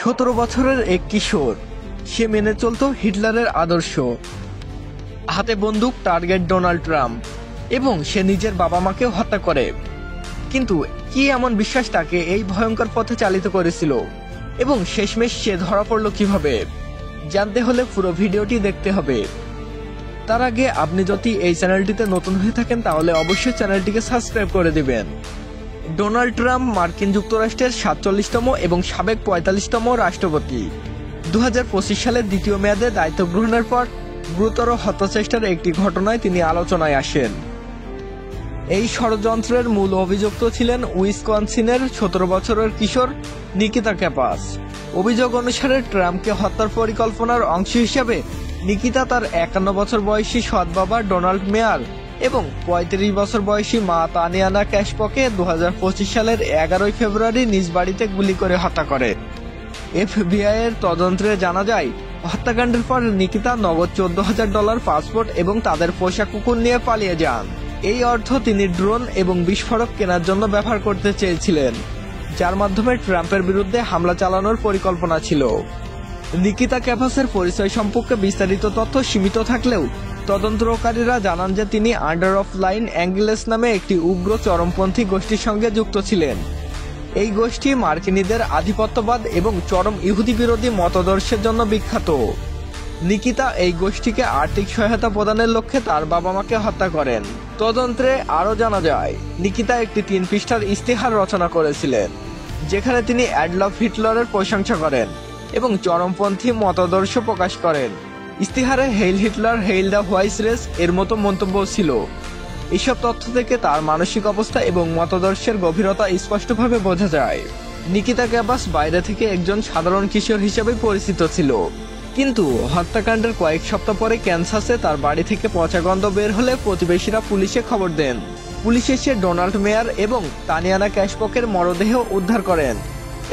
17 বছরের এক কিশোর, সে মেনে চলত হিটলারের আদর্শ। হাতে বন্দুক, টার্গেট ডোনাল্ড ট্রাম্প, এবং সে নিজের বাবা মাকেও হত্যা করে। কিন্তু কি এমন বিশ্বাস তাকে এই ভয়ঙ্কর পথে চালিত করেছিল, এবং শেষমেশ সে ধরা পড়ল কিভাবে? জানতে হলে পুরো ভিডিওটি দেখতে হবে। তার আগে আপনি যদি এই চ্যানেলটিতে নতুন হয়ে থাকেন তাহলে অবশ্যই চ্যানেলটিকে সাবস্ক্রাইব করে দিবেন। ডোনাল্ড ট্রাম্প মার্কিন যুক্তরাষ্ট্রের 47তম এবং সাবেক 45তম রাষ্ট্রপতি। 2025 সালের দ্বিতীয় মেয়াদে দায়িত্ব গ্রহণের পর গুরুতর হত্যাচেষ্টার একটি ঘটনায় তিনি আলোচনায় আসেন। এই ষড়যন্ত্রের মূল অভিযুক্ত ছিলেন উইসকনসিনের 17 বছরের কিশোর নিকিতা ক্যাপাস। অভিযোগ অনুসারে ট্রাম্পকে হত্যার পরিকল্পনার অংশ হিসেবে নিকিতা তার 51 বছর বয়সী সৎ বাবা ডোনাল্ড মেয়ার এবং 35 বছর বয়সী মা তানিয়ানা ক্যাশপকে 2025 সালের 11 ফেব্রুয়ারি নিজ বাড়িতে গুলি করে হত্যা করে। FBI এর তদন্তে জানা যায়, হত্যাকাণ্ডের পর নিকিতা নগদ $14,000 পাসপোর্ট এবং তাদের পোষা কুকুর নিয়ে পালিয়ে যান। এই অর্থ তিনি ড্রোন এবং বিস্ফোরক কেনার জন্য ব্যবহার করতে চেয়েছিলেন, যার মাধ্যমে ট্রাম্পের বিরুদ্ধে হামলা চালানোর পরিকল্পনা ছিল। নিকিতা ক্যাপাসের পরিচয় সম্পর্কে বিস্তারিত তথ্য সীমিত থাকলেও তদন্তকারীরা জানান যে তিনি আন্ডার অফ লাইন অ্যাঙ্গেলস নামে একটি উগ্র চরমপন্থী গোষ্ঠীর সঙ্গে যুক্ত ছিলেন। এই গোষ্ঠী মার্কিনীদের আধিপত্যবাদ এবং চরম ইহুদি বিরোধী মতাদর্শের জন্য বিখ্যাত। নিকিতা এই গোষ্ঠীকে আর্থিক সহায়তা প্রদানের লক্ষ্যে তার বাবা মাকে হত্যা করেন। তদন্তে আরও জানা যায়, নিকিতা একটি 3 পৃষ্ঠার ইস্তেহার রচনা করেছিলেন, যেখানে তিনি অ্যাডলফ হিটলারের প্রশংসা করেন এবং চরমপন্থী মতাদর্শ প্রকাশ করেন। ইস্তেহারে heil Hitler, heil the white race এর মতো মন্তব্য ছিল। এসব তথ্য থেকে তার মানসিক অবস্থা এবং মতাদর্শের গভীরতা স্পষ্টভাবে বোঝা যায়। নিকিতা ক্যাপাস বাইরে থেকে একজন সাধারণ কিশোর হিসেবে পরিচিত ছিল, কিন্তু হত্যাকাণ্ডের কয়েক সপ্তাহ পরে ক্যানসাসে তার বাড়ি থেকে পচা গন্ধ বের হলে প্রতিবেশীরা পুলিশে খবর দেন। পুলিশ এসে ডোনাল্ড মেয়ার এবং তানিয়ানা ক্যাশপকের মরদেহ উদ্ধার করেন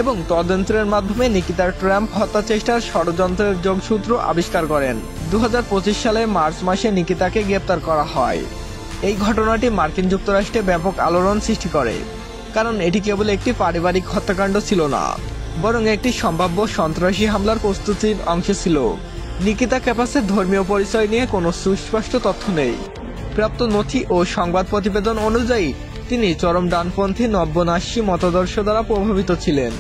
এবং তদন্তের মাধ্যমে নিকিতার ট্রাম্প হত্যা চেষ্টার ষড়যন্ত্রের যোগসূত্র আবিষ্কার করেন। 2025 সালের মার্চ মাসে নিকিতাকে গ্রেপ্তার করা হয়। এই ঘটনাটি মার্কিন যুক্তরাষ্ট্রে ব্যাপক আলোড়ন সৃষ্টি করে, কারণ এটি কেবল একটি পারিবারিক হত্যাকাণ্ড ছিল না, বরং একটি সম্ভাব্য সন্ত্রাসী হামলার প্রস্তুতির অংশ ছিল। নিকিতা ক্যাপাসের ধর্মীয় পরিচয় নিয়ে কোনো সুস্পষ্ট তথ্য নেই। প্রাপ্ত নথি ও সংবাদ প্রতিবেদন অনুযায়ী তিনি চরম ডানপন্থী নব্যনাসী মতাদর্শ দ্বারা প্রভাবিত ছিলেন।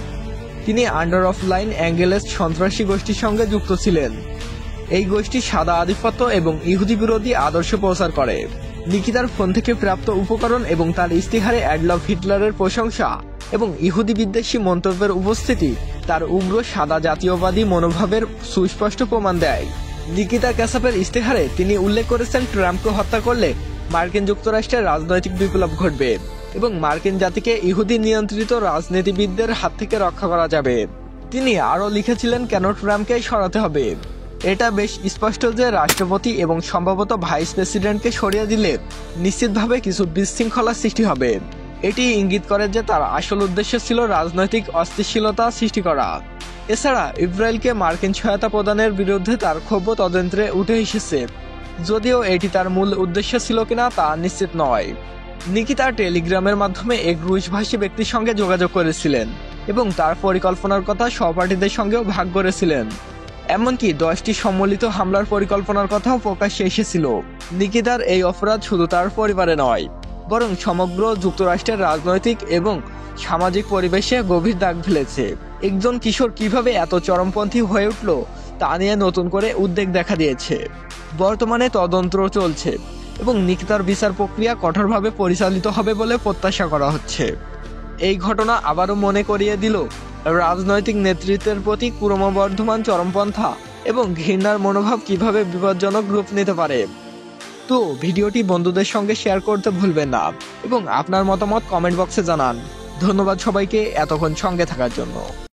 তিনি আন্ডার অফ লাইন অ্যাঙ্গেলস সন্ত্রাসী গোষ্ঠীর সঙ্গে যুক্ত ছিলেন। এই গোষ্ঠী সাদা আধিপত্য এবং ইহুদি বিরোধী আদর্শ প্রচার করে। নিকিতার ফোন থেকে প্রাপ্ত উপকরণ এবং তার ইস্তেহারে অ্যাডলফ হিটলারের প্রশংসা এবং ইহুদি বিদ্বেষী মন্তব্যের উপস্থিতি তার উগ্র সাদা জাতীয়বাদী মনোভাবের সুস্পষ্ট প্রমাণ দেয়। নিকিতা ক্যাসাপের ইস্তেহারে তিনি উল্লেখ করেছেন, ট্রাম্পকে হত্যা করলে মার্কিন যুক্তরাষ্ট্রের রাজনৈতিক বিপ্লব ঘটবে এবং মার্কিন জাতিকে ইহুদি নিয়ন্ত্রিত রাজনীতিবিদদের হাত থেকে রক্ষা করা যাবে। তিনি আরও লিখেছিলেন, কেন ট্রাম্পকে সরাতে হবে। এটা বেশ স্পষ্ট যে রাষ্ট্রপতি এবং সম্ভবত ভাইস প্রেসিডেন্টকে সরিয়ে দিলে নিশ্চিতভাবে কিছু বিশৃঙ্খলা সৃষ্টি হবে। এটি ইঙ্গিত করে যে তার আসল উদ্দেশ্য ছিল রাজনৈতিক অস্থিতিশীলতা সৃষ্টি করা। এছাড়া ইসরায়েলকে মার্কিন সহায়তা প্রদানের বিরুদ্ধে তার ক্ষোভ তদন্তে উঠে এসেছে, যদিও এটি তার মূল উদ্দেশ্য ছিল কিনা তা নিশ্চিত নয়। নিকিতা টেলিগ্রামের মাধ্যমে এক রুশভাষী ব্যক্তির সঙ্গে যোগাযোগ করেছিলেন এবং তার পরিকল্পনার কথা সহপাঠীদের সঙ্গেও ভাগ করেছিলেন। এমনকি 10টি সম্মিলিত হামলার পরিকল্পনার কথাও প্রকাশ্যে এসেছিল। নিকিতার এই অপরাধ শুধু তার পরিবারে নয়, বরং সমগ্র যুক্তরাষ্ট্রের রাজনৈতিক এবং সামাজিক পরিবেশে গভীর দাগ ফেলেছে। একজন কিশোর কিভাবে এত চরমপন্থী হয়ে উঠল তা নিয়ে নতুন করে উদ্বেগ দেখা দিয়েছে। বর্তমানে তদন্ত চলছে এবং নিকিতার বিচার প্রক্রিয়া কঠোরভাবে পরিচালিত হবে বলে প্রত্যাশা করা হচ্ছে। এই ঘটনা আবারও মনে করিয়ে দিল রাজনৈতিক নেতৃত্বের প্রতি ক্রমবর্ধমান চরমপন্থা এবং ঘৃণার মনোভাব কিভাবে বিপজ্জনক রূপ নিতে পারে। তো ভিডিওটি বন্ধুদের সঙ্গে শেয়ার করতে ভুলবেন না এবং আপনার মতামত কমেন্ট বক্সে জানান। ধন্যবাদ সবাইকে এতক্ষণ সঙ্গে থাকার জন্য।